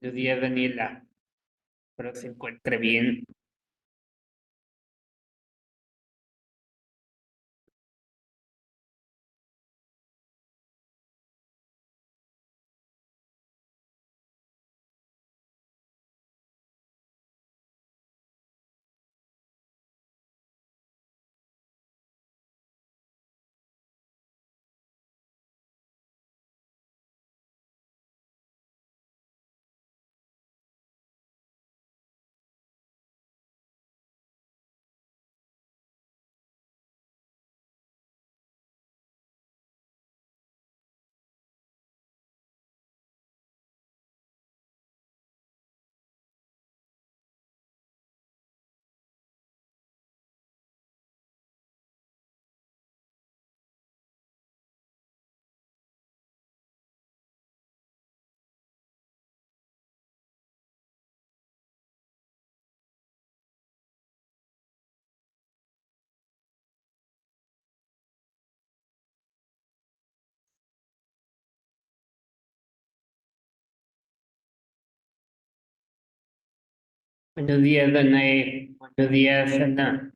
Buenos días, Daniela. Espero que se encuentre bien. Buenos días, Danae. Buenos días, Ana.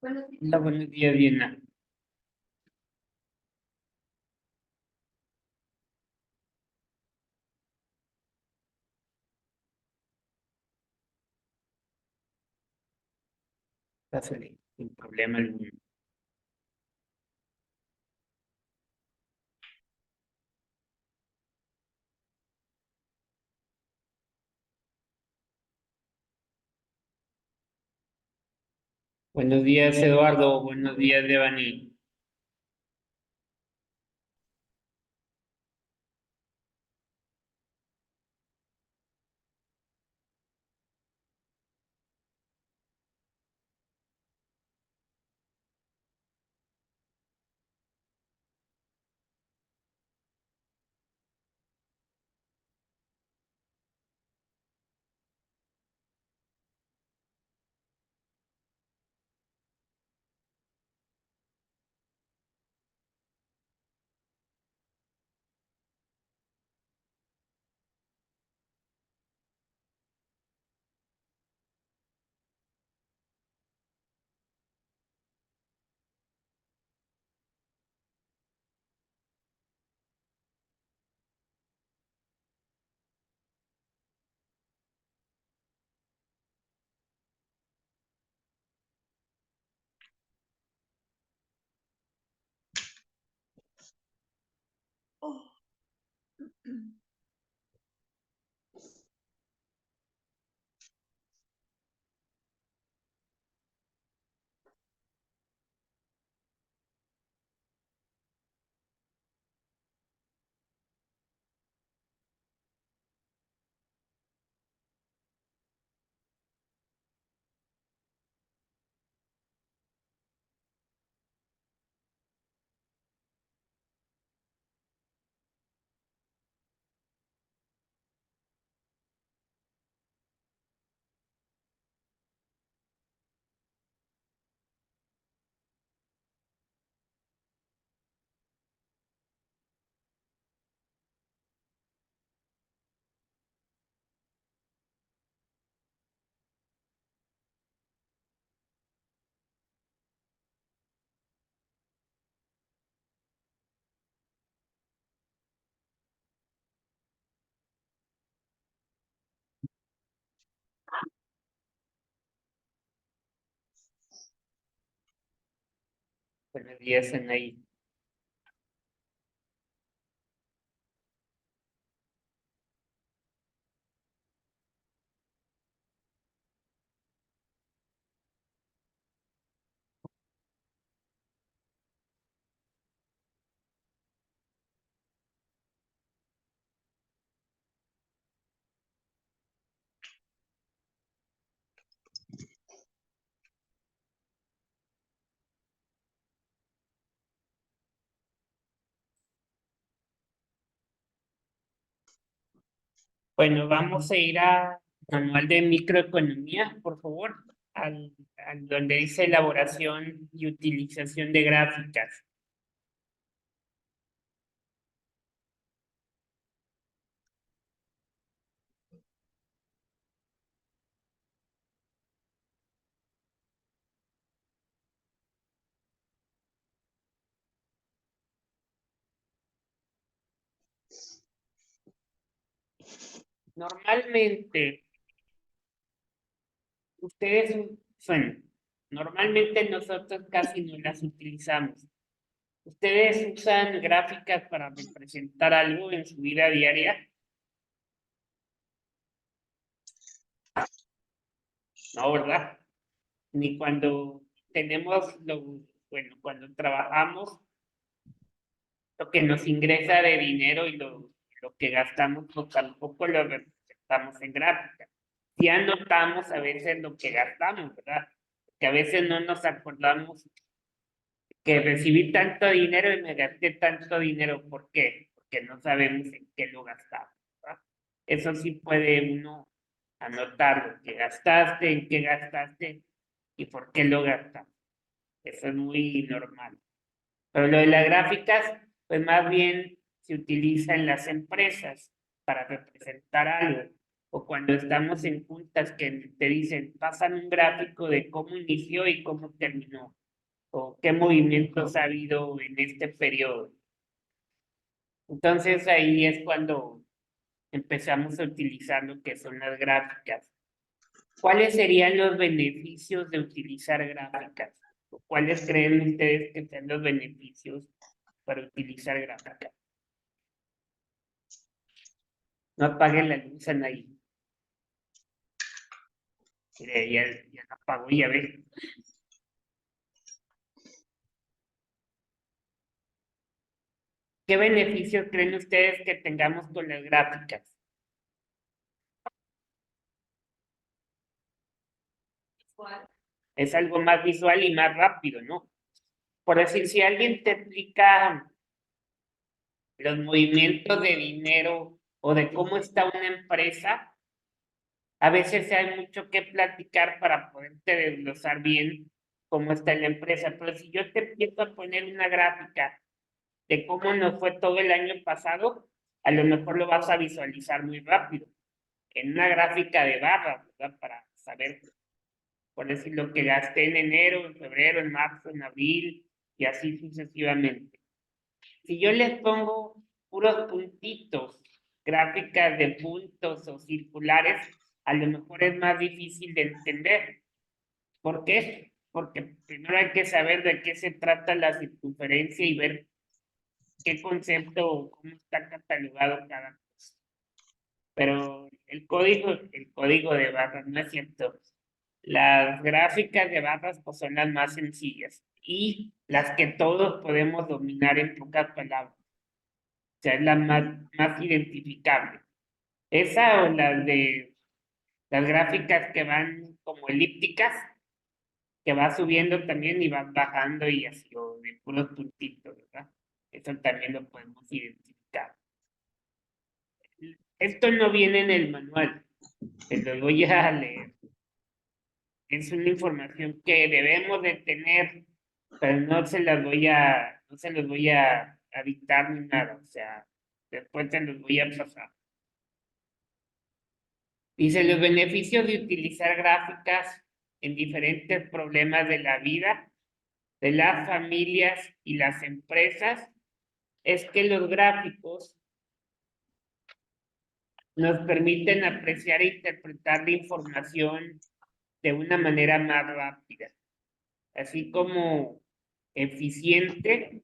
Hola, buenos días, Diana. Pásale, sin problema alguno. Buenos días, Eduardo. Buenos días, Devani. Buenos días, Anaí. Bueno, vamos a ir a manual de microeconomía, por favor, al donde dice elaboración y utilización de gráficas. Normalmente, ustedes, bueno, normalmente nosotros casi no las utilizamos. ¿Ustedes usan gráficas para representar algo en su vida diaria? No, ¿verdad? Ni cuando tenemos bueno, cuando trabajamos, lo que nos ingresa de dinero y lo que gastamos, pues tampoco lo representamos en gráficas. Si anotamos a veces lo que gastamos, ¿verdad? Que a veces no nos acordamos que recibí tanto dinero y me gasté tanto dinero. ¿Por qué? Porque no sabemos en qué lo gastamos, ¿verdad? Eso sí puede uno anotar lo que gastaste, en qué gastaste y por qué lo gastaste. Eso es muy normal. Pero lo de las gráficas, pues más bien se utiliza en las empresas para representar algo. O cuando estamos en juntas que te dicen, pasan un gráfico de cómo inició y cómo terminó, o qué movimientos ha habido en este periodo. Entonces ahí es cuando empezamos a utilizar lo que son las gráficas. ¿Cuáles serían los beneficios de utilizar gráficas? ¿Cuáles creen ustedes que sean los beneficios para utilizar gráficas? No apaguen la luz, Anaí. Mire, ya la apagó, ya ve. ¿Qué beneficios creen ustedes que tengamos con las gráficas? Es algo más visual y más rápido, ¿no? Por decir, si alguien te explica los movimientos de dinero o de cómo está una empresa, a veces hay mucho que platicar para poderte desglosar bien cómo está la empresa. Pero si yo te empiezo a poner una gráfica de cómo nos fue todo el año pasado, a lo mejor lo vas a visualizar muy rápido en una gráfica de barras, ¿verdad? Para saber, por decir, lo que gasté en enero, en febrero, en marzo, en abril y así sucesivamente. Si yo les pongo puros puntitos, gráficas de puntos o circulares, a lo mejor es más difícil de entender. ¿Por qué? Porque primero hay que saber de qué se trata la circunferencia y ver qué concepto o cómo está catalogado cada cosa. Pero el código de barras, no es cierto. Las gráficas de barras pues son las más sencillas y las que todos podemos dominar en pocas palabras. O sea, es la más identificable. Esa o las de las gráficas que van como elípticas, que va subiendo también y van bajando y así, o de puros puntitos, ¿verdad? Eso también lo podemos identificar. Esto no viene en el manual, te lo voy a leer. Es una información que debemos de tener, pero no se los voy a dictar ni nada, o sea, después te los voy a pasar. Dice, los beneficios de utilizar gráficas en diferentes problemas de la vida, de las familias y las empresas, es que los gráficos nos permiten apreciar e interpretar la información de una manera más rápida, así como eficiente,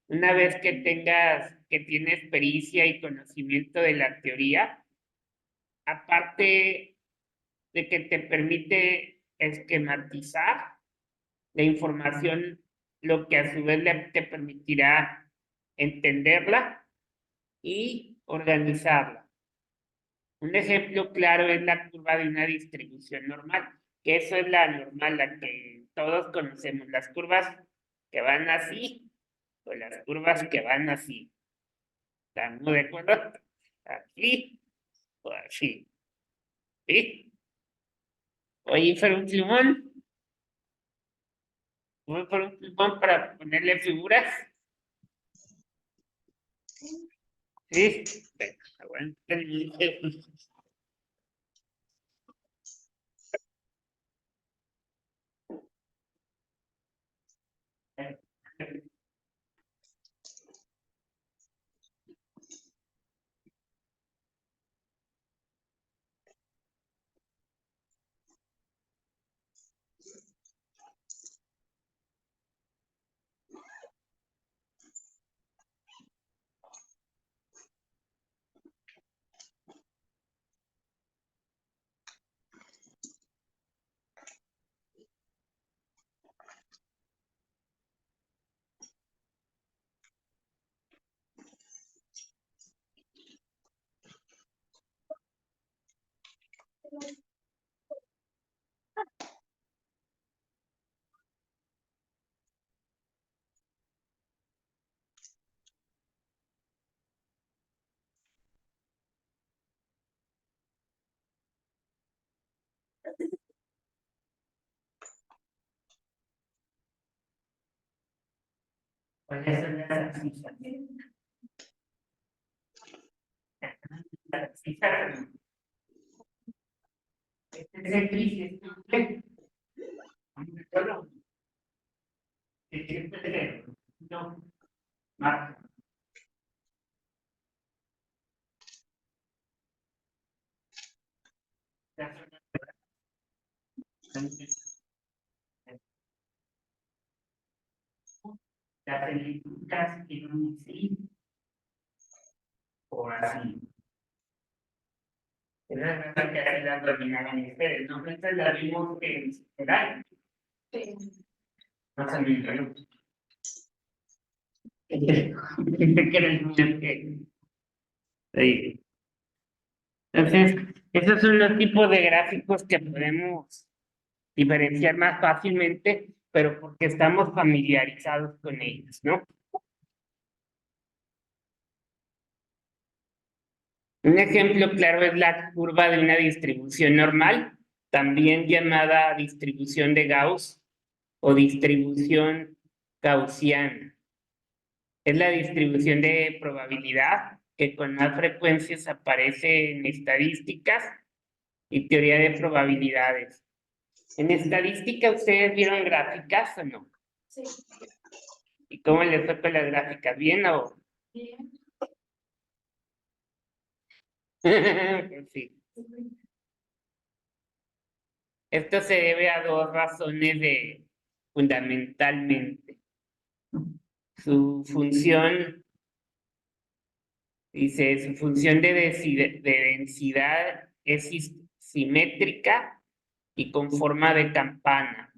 una vez que tienes pericia y conocimiento de la teoría, aparte de que te permite esquematizar la información, lo que a su vez te permitirá entenderla y organizarla. Un ejemplo claro es la curva de una distribución normal, que eso es la normal, la que todos conocemos, las curvas que van así o las curvas que van así. ¿Estamos de acuerdo? Aquí o así. ¿Sí? Oye, fuera un plumón. Voy por un plumón para ponerle figuras. Sí. Venga, aguanten. ¿Cuáles son las abscisas? Las abscisas. Este es el crisis. Solo. No. Marca. Las elípticas tienen así o así. Esa es la que así las dominaban ustedes, ¿no? Estas las vimos en general. Sí. Más o menos, ¿no? Sí. Entonces, esos son los tipos de gráficos que podemos diferenciar más fácilmente, pero porque estamos familiarizados con ellos, ¿no? Un ejemplo claro es la curva de una distribución normal, también llamada distribución de Gauss o distribución gaussiana. Es la distribución de probabilidad que con más frecuencias aparece en estadísticas y teoría de probabilidades. En estadística, ¿ustedes vieron gráficas o no? Sí. ¿Y cómo les fue con las gráficas? ¿Bien o? Bien. Sí. Esto se debe a dos razones fundamentalmente. Su función, dice, su función de densidad es simétrica y con forma de campana,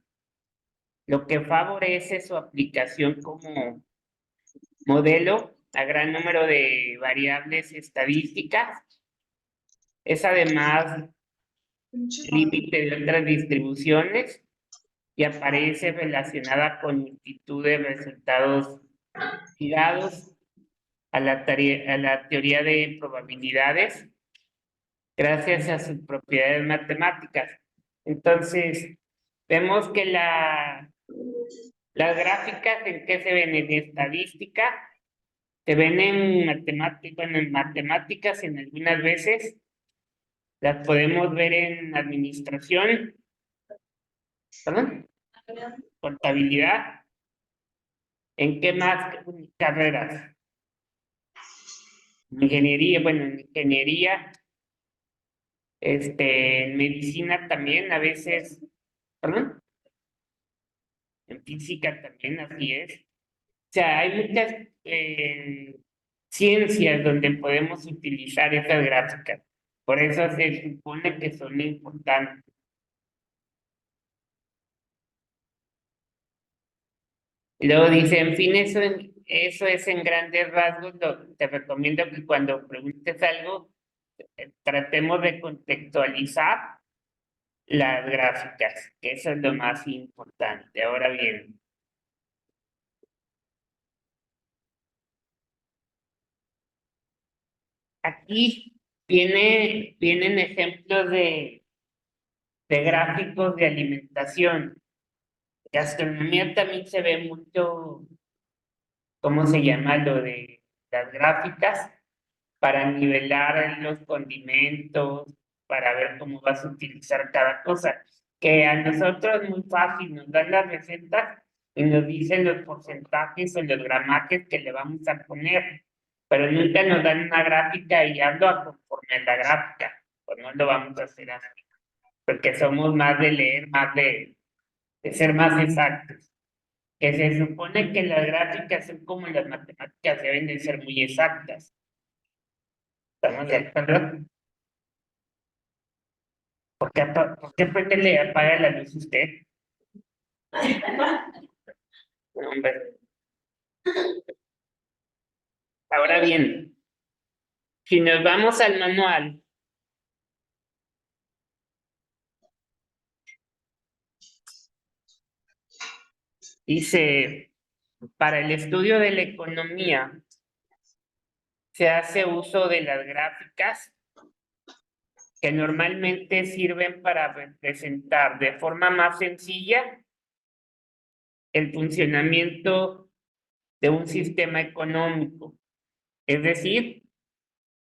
lo que favorece su aplicación como modelo a gran número de variables estadísticas. Es además límite de otras distribuciones y aparece relacionada con multitud de resultados ligados a la teoría de probabilidades gracias a sus propiedades matemáticas. Entonces, vemos que las gráficas en qué se ven en estadística, se ven en matemáticas en algunas veces, las podemos ver en administración, ¿perdón? Contabilidad. ¿En qué más carreras? Ingeniería, bueno, en ingeniería, en medicina también, a veces, ¿perdón? En física también así es. O sea, hay muchas ciencias donde podemos utilizar esas gráficas. Por eso se supone que son importantes. Y luego dice, en fin, eso es en grandes rasgos. Te recomiendo que cuando preguntes algo, tratemos de contextualizar las gráficas, que eso es lo más importante. Ahora bien, aquí vienen ejemplos de gráficos de alimentación. Gastronomía también se ve mucho, ¿cómo se llama? Lo de las gráficas para nivelar los condimentos, para ver cómo vas a utilizar cada cosa. Que a nosotros es muy fácil, nos dan las recetas y nos dicen los porcentajes o los gramajes que le vamos a poner, pero nunca nos dan una gráfica y hazlo conforme a la gráfica, pues no lo vamos a hacer así, porque somos más de leer, más de ser más exactos. Que se supone que las gráficas son como las matemáticas, deben de ser muy exactas. ¿Estamos de acuerdo? ¿Por qué fue que le apaga la luz a usted? No, hombre. Ahora bien, si nos vamos al manual, dice, para el estudio de la economía se hace uso de las gráficas que normalmente sirven para representar de forma más sencilla el funcionamiento de un sistema económico, es decir,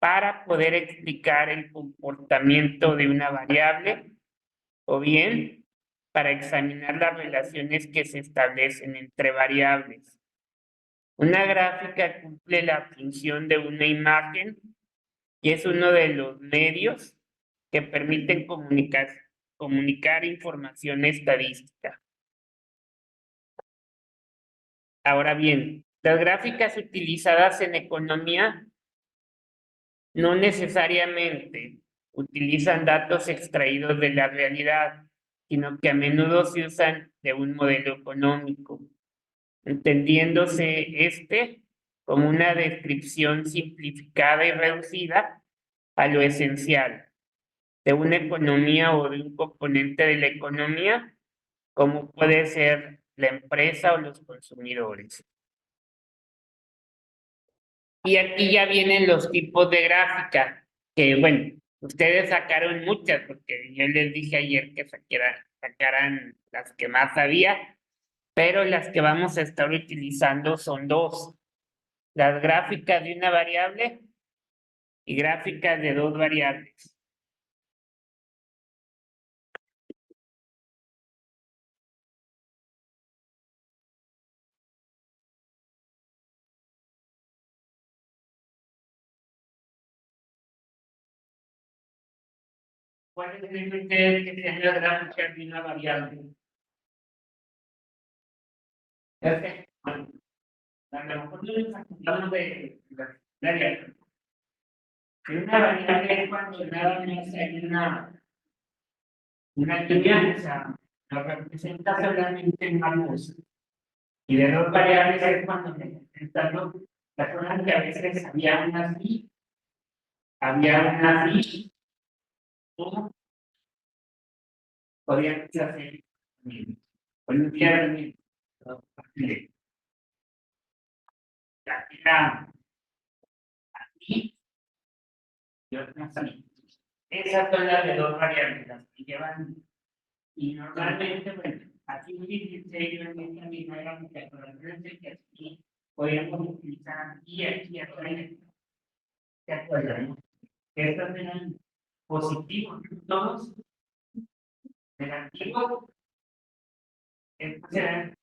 para poder explicar el comportamiento de una variable o bien para examinar las relaciones que se establecen entre variables. Una gráfica cumple la función de una imagen y es uno de los medios que permiten comunicar información estadística. Ahora bien, las gráficas utilizadas en economía no necesariamente utilizan datos extraídos de la realidad, sino que a menudo se usan de un modelo económico, entendiéndose como una descripción simplificada y reducida a lo esencial de una economía o de un componente de la economía, como puede ser la empresa o los consumidores. Y aquí ya vienen los tipos de gráfica, que bueno, ustedes sacaron muchas, porque yo les dije ayer que sacaran las que más había, pero las que vamos a estar utilizando son dos, las gráficas de una variable y gráficas de dos variables. ¿Cuáles creen ustedes que sean las gráficas de una variable? Perfecto. Bueno, a lo mejor no nos acordamos de la variable. Que una variable es cuando nada más hay una línea, o sea, lo representa solamente en valores. Y de dos variables es cuando representando las cosas que a veces había una así, o podían ser así. Con un día era así y otra así. Esas son las de dos variables, las que llevan. Y normalmente, bueno, aquí muy difícil yo en esta misma gráfica, pero acuérdense que aquí podíamos utilizar aquí afuera, ¿se acuerdan? ¿No? Estos eran positivos, todos negativos, estos eran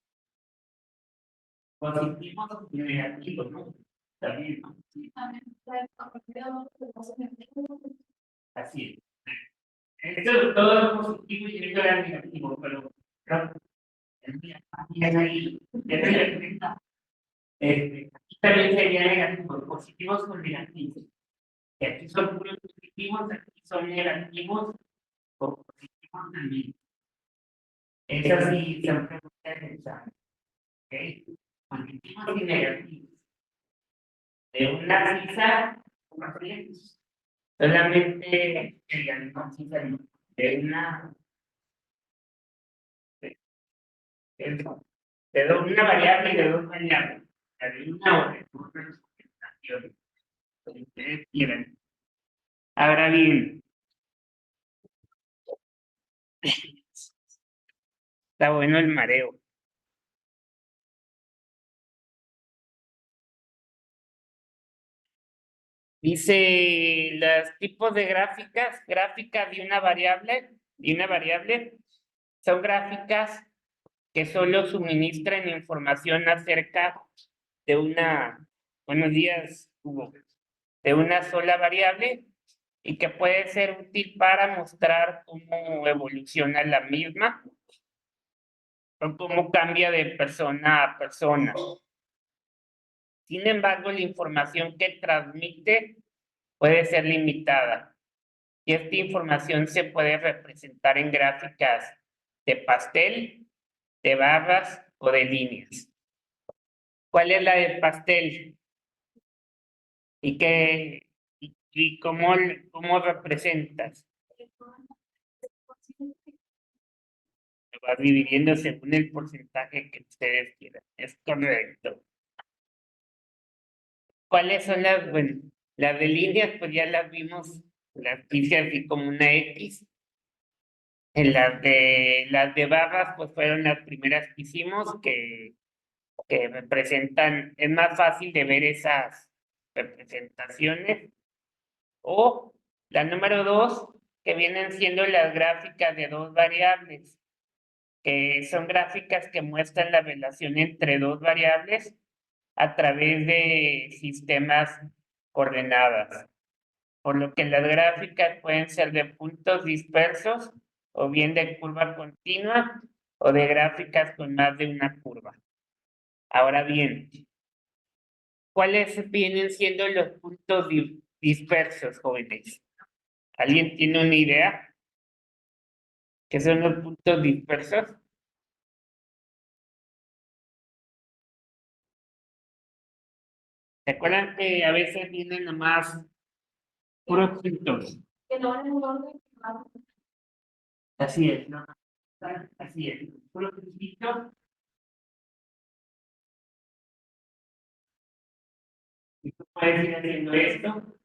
positivos y negativos, ¿no? También, ¿no? Sí, así es. Esto todo es positivo y esto era negativo, pero claro, líneas ahí, aquí también sería negativos, positivos con negativos. Y aquí son puros positivos, aquí son negativos o positivos también. Esas sí son preguntas de examen. ¿Ok? Positivos y negativos. De una cifra, solamente con cifra de una de una variable y de dos variables. De una o de dos representaciones. Como ustedes quieran. Ahora bien, está bueno el mareo. Dice los tipos de gráficas, gráficas de una variable, son gráficas que solo suministran información acerca de una, buenos días, Hugo, de una sola variable y que puede ser útil para mostrar cómo evoluciona la misma o cómo cambia de persona a persona. Sin embargo, la información que transmite puede ser limitada y esta información se puede representar en gráficas de pastel, de barras o de líneas. ¿Cuál es la de pastel? ¿Y qué y cómo representas? Lo vas dividiendo según el porcentaje que ustedes quieran. Es correcto. ¿Cuáles son las, bueno, las de líneas? Pues ya las vimos, las hice así como una X. En las de barras, pues fueron las primeras que hicimos que representan, es más fácil de ver esas representaciones. O la número 2, que vienen siendo las gráficas de dos variables, que son gráficas que muestran la relación entre dos variables a través de sistemas coordenadas. Por lo que las gráficas pueden ser de puntos dispersos o bien de curva continua o de gráficas con más de una curva. Ahora bien, ¿cuáles vienen siendo los puntos dispersos, jóvenes? ¿Alguien tiene una idea? ¿Qué son los puntos dispersos? ¿Se acuerdan que a veces vienen nomás puros puntos? Que no van en un orden. Así es, ¿no? Así es. Puros puntitos. Y tú puedes ir haciendo esto.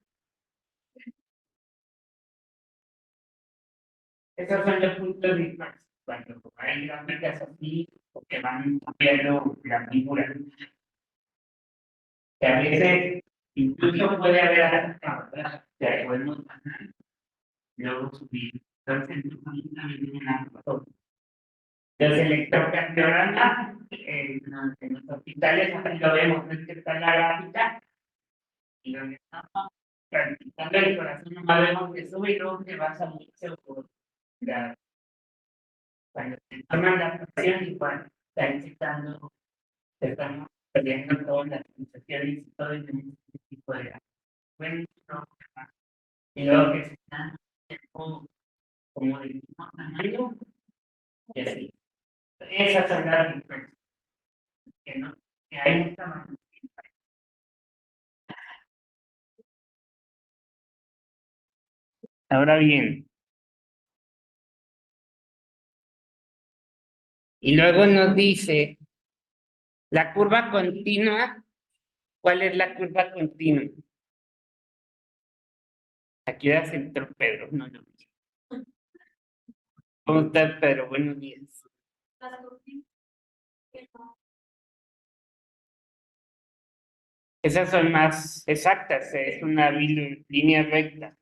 Esos son los puntos dispersos. Cuando hay gráficas así, que van cambiando la figura. Que a veces incluso puede haber hasta que podemos luego subir. Entonces, también una foto. Los electrocardiogramas en los hospitales, así lo vemos, no es que está en la gráfica, y donde estamos practicando el corazón, nomás vemos que sube y luego que baja mucho por cuando se toman la presión y cuando está inyectando, se están perdiendo todas las sensaciones y todo ese tipo de bueno, y luego que se están como del mismo tamaño, y así. Esas son las diferencias, que no, que hay mucha más. Ahora bien, y luego nos dice la curva continua. ¿Cuál es la curva continua? Aquí da centro Pedro, no lo vi. ¿Cómo estás, Pedro? Buenos días. Esas son más exactas, es una línea recta.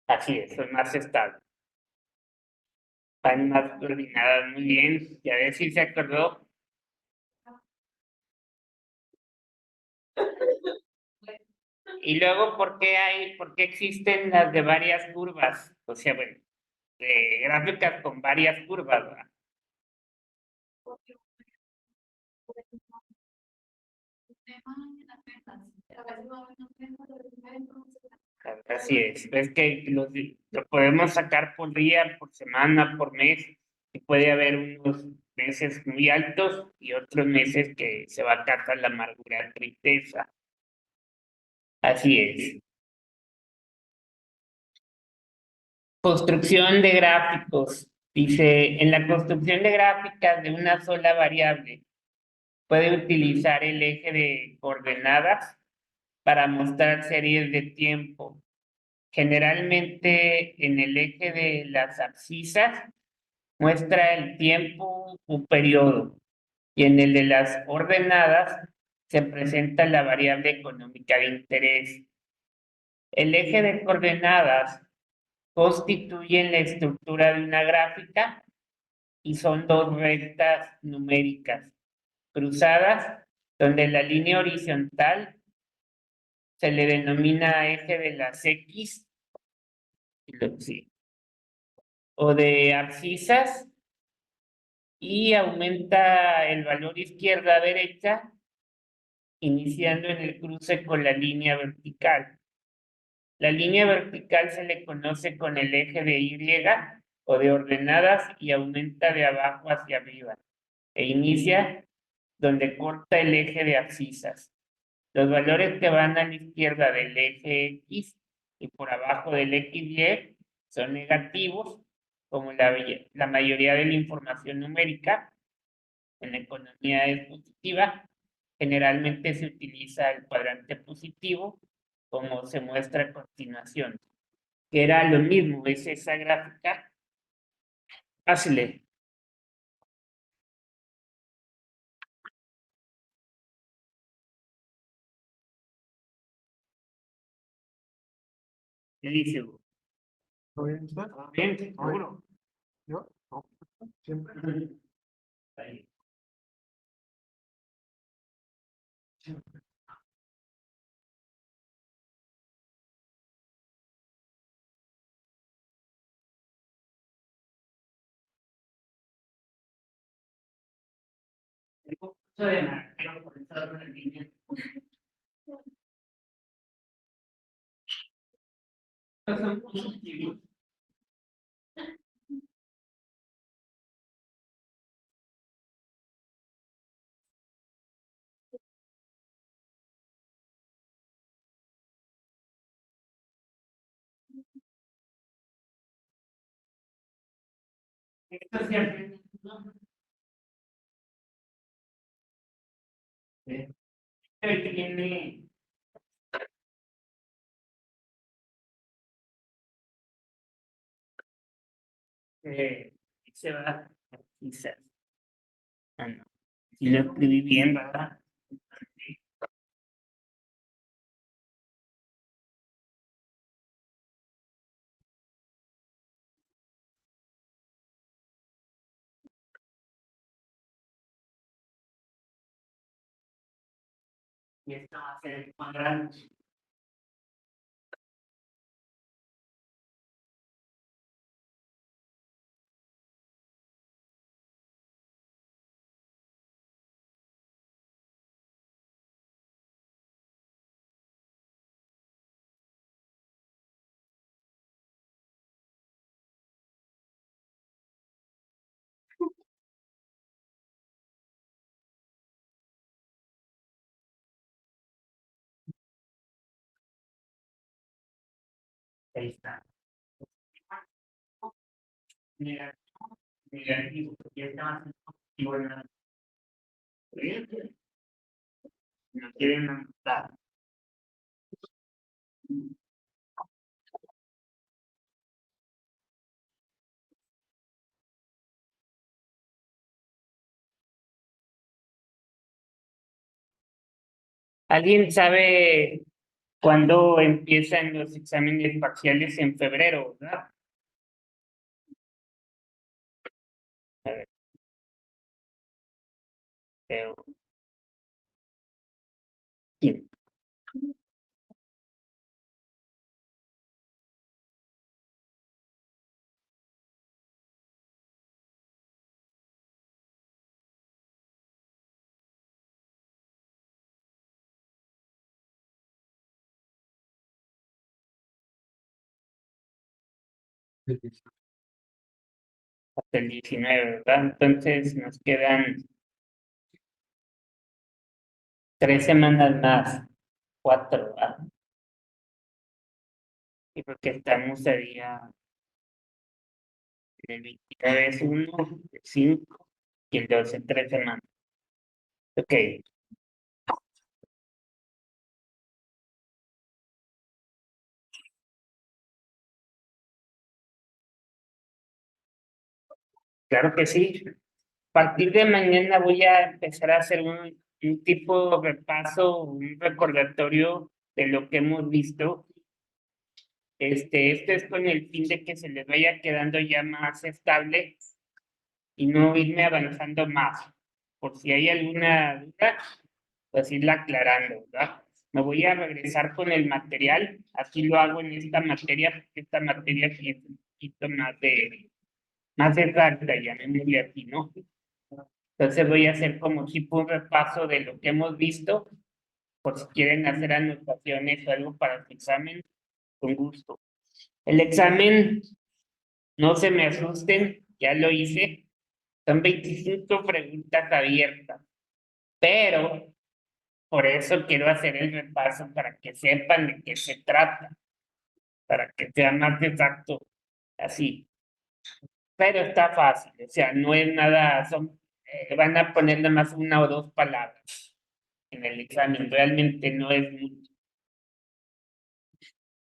Así es, son más estables. Van más coordinadas, muy bien. Y a ver si se acordó. Y luego, por qué existen las de varias curvas? O sea, bueno, de gráficas con varias curvas, ¿verdad? Así es que lo podemos sacar por día, por semana, por mes, y puede haber unos meses muy altos y otros meses que se va a casa la amargura, tristeza. Así es. Construcción de gráficos. Dice, en la construcción de gráficas de una sola variable, puede utilizar el eje de coordenadas para mostrar series de tiempo. Generalmente en el eje de las abscisas muestra el tiempo, un periodo, y en el de las ordenadas se presenta la variable económica de interés. El eje de coordenadas constituye la estructura de una gráfica y son dos rectas numéricas cruzadas, donde la línea horizontal se le denomina eje de las X, sí, o de abscisas, y aumenta el valor izquierda a derecha, iniciando en el cruce con la línea vertical. La línea vertical se le conoce con el eje de Y o de ordenadas y aumenta de abajo hacia arriba e inicia donde corta el eje de abscisas. Los valores que van a la izquierda del eje X y por abajo del XY son negativos, como la mayoría de la información numérica en la economía es positiva. Generalmente se utiliza el cuadrante positivo, como se muestra a continuación, que era lo mismo, es esa gráfica. Fácil. ¿Qué dice? ¿Todo bien usted? Bien, seguro. ¿Yo? No, siempre. Ahí. Tengo mucho de marquero por eso la línea. Son positivos. Esto siempre, ¿no? Tiene se va quizás. Ah, no. Si lo escribí bien, ¿verdad? Y esto va a ser el cuadrante. Ahí está. Negativo, negativo. Y este va a ser positivo. No quieren anotar. ¿Alguien sabe cuándo empiezan los exámenes parciales en febrero, verdad? A ver, pero, sí. hasta el 19, ¿verdad? Entonces nos quedan 3 semanas más, 4, ¿verdad? Y porque estamos a día el 29 es 1, 5 y el 12, 3 semanas. Ok, claro que sí. A partir de mañana voy a empezar a hacer un tipo de repaso, un recordatorio de lo que hemos visto. Esto es con el fin de que se les vaya quedando ya más estable y no irme avanzando más. Por si hay alguna duda, pues irla aclarando, ¿verdad? Me voy a regresar con el material, así lo hago en esta materia, porque esta materia sí es un poquito más exacta, llamémosle así, ¿no? Entonces voy a hacer como tipo un repaso de lo que hemos visto, por si quieren hacer anotaciones o algo para su examen, con gusto. El examen, no se me asusten, ya lo hice, son 25 preguntas abiertas, pero por eso quiero hacer el repaso para que sepan de qué se trata, para que sea más exacto, así. Pero está fácil, o sea, no es nada, van a poner nada más 1 o 2 palabras en el examen, realmente no es mucho,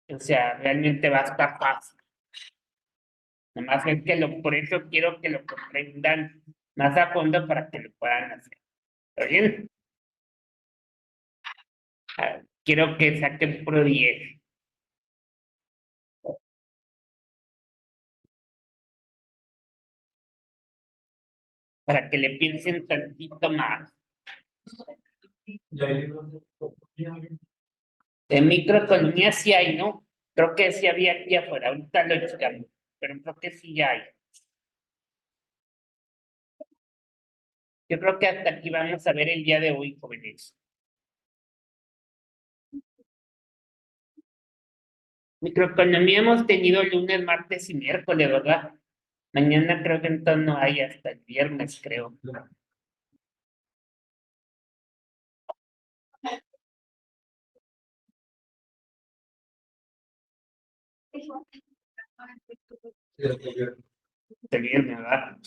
o sea, realmente va a estar fácil. Nada más es que por eso quiero que lo comprendan más a fondo para que lo puedan hacer. ¿Está bien? Quiero que saquen pro 10 para que le piensen tantito más. De microeconomía sí hay, ¿no? Creo que sí había aquí afuera, ahorita lo checamos, pero creo que sí ya hay. Yo creo que hasta aquí vamos a ver el día de hoy, jóvenes. Microeconomía hemos tenido lunes, martes y miércoles, ¿verdad? Mañana creo que entonces no hay hasta el viernes, creo. El viernes, ¿verdad?